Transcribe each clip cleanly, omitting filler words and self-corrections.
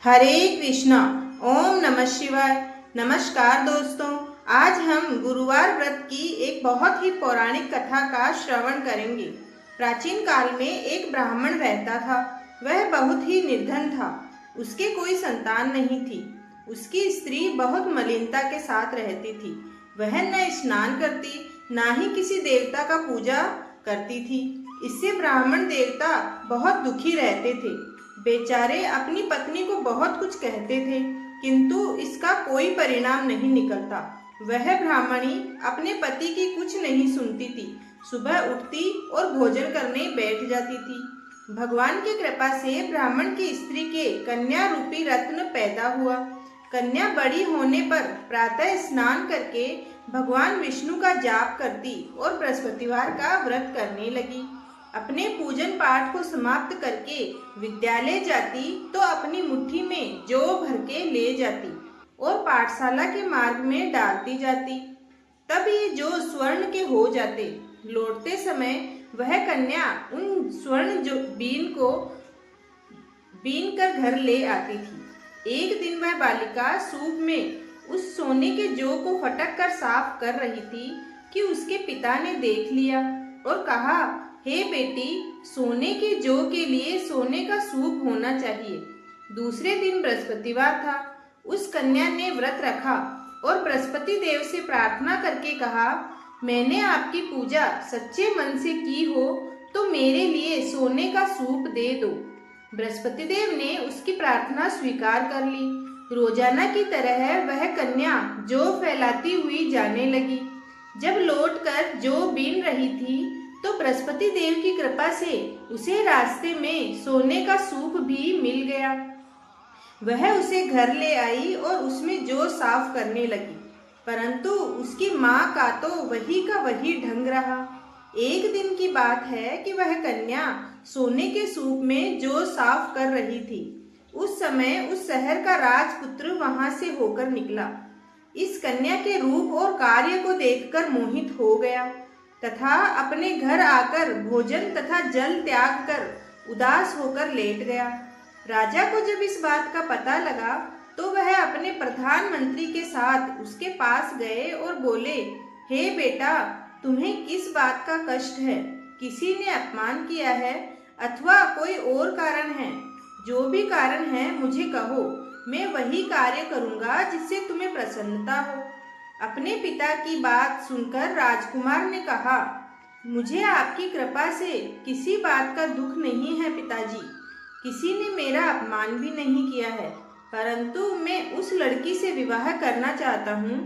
हरे कृष्णा। ओम नमः शिवाय। नमस्कार दोस्तों, आज हम गुरुवार व्रत की एक बहुत ही पौराणिक कथा का श्रवण करेंगे। प्राचीन काल में एक ब्राह्मण रहता था। वह बहुत ही निर्धन था। उसके कोई संतान नहीं थी। उसकी स्त्री बहुत मलिनता के साथ रहती थी। वह न स्नान करती, ना ही किसी देवता का पूजा करती थी। इससे ब्राह्मण देवता बहुत दुखी रहते थे। बेचारे अपनी पत्नी को बहुत कुछ कहते थे, किंतु इसका कोई परिणाम नहीं निकलता। वह ब्राह्मणी अपने पति की कुछ नहीं सुनती थी। सुबह उठती और भोजन करने बैठ जाती थी। भगवान की कृपा से ब्राह्मण की स्त्री के कन्या रूपी रत्न पैदा हुआ। कन्या बड़ी होने पर प्रातः स्नान करके भगवान विष्णु का जाप करती और बृहस्पतिवार का व्रत करने लगी। अपने पूजन पाठ को समाप्त करके विद्यालय जाती तो अपनी मुट्ठी में जौ भर के ले जाती और पाठशाला के मार्ग में डालती जाती। तब ये जौ स्वर्ण के हो जाते। लौटते समय वह कन्या उन स्वर्ण जो बीन कर घर ले आती थी। एक दिन वह बालिका सूप में उस सोने के जौ को फटक कर साफ कर रही थी कि उसके पिता ने देख लिया और कहा, हे बेटी, सोने के जौ के लिए सोने का सूप होना चाहिए। दूसरे दिन बृहस्पतिवार था। उस कन्या ने व्रत रखा और बृहस्पति देव से प्रार्थना करके कहा, मैंने आपकी पूजा सच्चे मन से की हो तो मेरे लिए सोने का सूप दे दो। बृहस्पति देव ने उसकी प्रार्थना स्वीकार कर ली। रोजाना की तरह वह कन्या जौ फैलाती हुई जाने लगी। जब लौटकर जौ बीन रही थी तो बृहस्पति देव की कृपा से उसे रास्ते में सोने का सूप भी मिल गया। वह उसे घर ले आई और उसमें जौ साफ करने लगी, परंतु उसकी माँ का तो वही का वही ढंग रहा। एक दिन की बात है कि वह कन्या सोने के सूप में जौ साफ कर रही थी। उस समय उस शहर का राजपुत्र वहां से होकर निकला। इस कन्या के रूप और कार्य को देखकर मोहित हो गया तथा अपने घर आकर भोजन तथा जल त्याग कर उदास होकर लेट गया। राजा को जब इस बात का पता लगा तो वह अपने प्रधानमंत्री के साथ उसके पास गए और बोले, हे बेटा, तुम्हें किस बात का कष्ट है? किसी ने अपमान किया है अथवा कोई और कारण है? जो भी कारण है मुझे कहो, मैं वही कार्य करूंगा जिससे तुम्हें प्रसन्नता हो। अपने पिता की बात सुनकर राजकुमार ने कहा, मुझे आपकी कृपा से किसी बात का दुख नहीं है पिताजी। किसी ने मेरा अपमान भी नहीं किया है, परंतु मैं उस लड़की से विवाह करना चाहता हूँ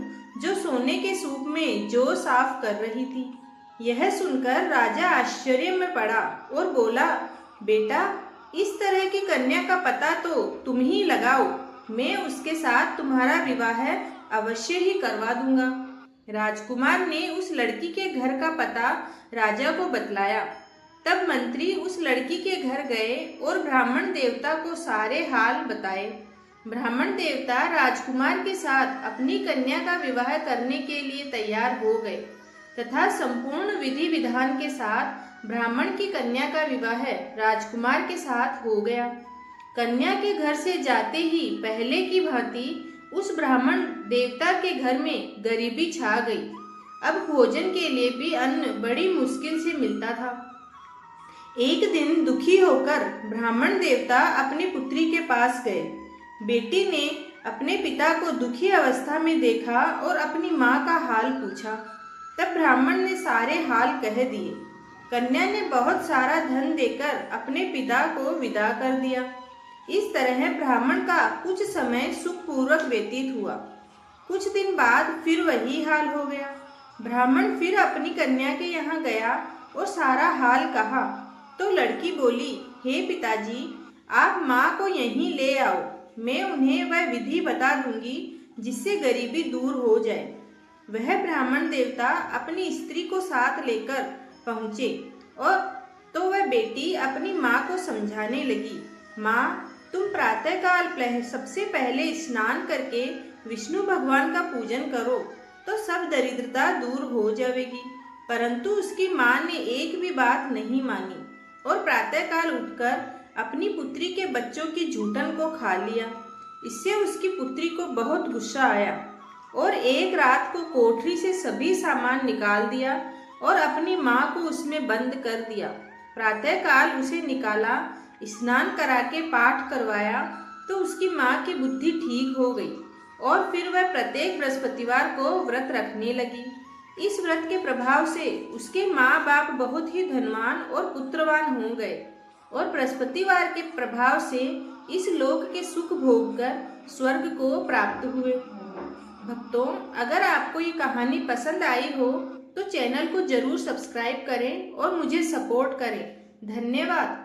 जो सोने के सूप में जौ साफ कर रही थी। यह सुनकर राजा आश्चर्य में पड़ा और बोला, बेटा, इस तरह की कन्या का पता तो तुम ही लगाओ। मैं उसके साथ तुम्हारा विवाह अवश्य ही करवा दूंगा। राजकुमार ने उस लड़की के घर का पता राजा को बतलाया। तब मंत्री उस लड़की के घर गए और ब्राह्मण देवता को सारे हाल बताए। ब्राह्मण देवता राजकुमार के साथ अपनी कन्या का विवाह करने के लिए तैयार हो गए तथा संपूर्ण विधि विधान के साथ ब्राह्मण की कन्या का विवाह राजकुमार के साथ हो गया। कन्या के घर से जाते ही पहले की भांति उस ब्राह्मण देवता के घर में गरीबी छा गई। अब भोजन के लिए भी अन्न बड़ी मुश्किल से मिलता था। एक दिन दुखी होकर ब्राह्मण देवता अपनी पुत्री के पास गए। बेटी ने अपने पिता को दुखी अवस्था में देखा और अपनी माँ का हाल पूछा। तब ब्राह्मण ने सारे हाल कह दिए। कन्या ने बहुत सारा धन देकर अपने पिता को विदा कर दिया। इस तरह ब्राह्मण का कुछ समय सुखपूर्वक व्यतीत हुआ। कुछ दिन बाद फिर वही हाल हो गया। ब्राह्मण फिर अपनी कन्या के यहाँ गया और सारा हाल कहा तो लड़की बोली, हे पिताजी, आप माँ को यहीं ले आओ। मैं उन्हें वह विधि बता दूंगी जिससे गरीबी दूर हो जाए। वह ब्राह्मण देवता अपनी स्त्री को साथ लेकर पहुँचे और तो वह बेटी अपनी माँ को समझाने लगी, माँ, तुम प्रातःकाल सबसे पहले स्नान करके विष्णु भगवान का पूजन करो तो सब दरिद्रता दूर हो जाएगी। परंतु उसकी माँ ने एक भी बात नहीं मानी और प्रातःकाल उठकर अपनी पुत्री के बच्चों की जूठन को खा लिया। इससे उसकी पुत्री को बहुत गुस्सा आया और एक रात को कोठरी से सभी सामान निकाल दिया और अपनी माँ को उसमें बंद कर दिया। प्रातःकाल उसे निकाला, स्नान करा के पाठ करवाया तो उसकी माँ की बुद्धि ठीक हो गई और फिर वह प्रत्येक बृहस्पतिवार को व्रत रखने लगी। इस व्रत के प्रभाव से उसके माँ बाप बहुत ही धनवान और पुत्रवान हो गए और बृहस्पतिवार के प्रभाव से इस लोक के सुख भोग कर स्वर्ग को प्राप्त हुए। भक्तों, अगर आपको ये कहानी पसंद आई हो तो चैनल को जरूर सब्सक्राइब करें और मुझे सपोर्ट करें। धन्यवाद।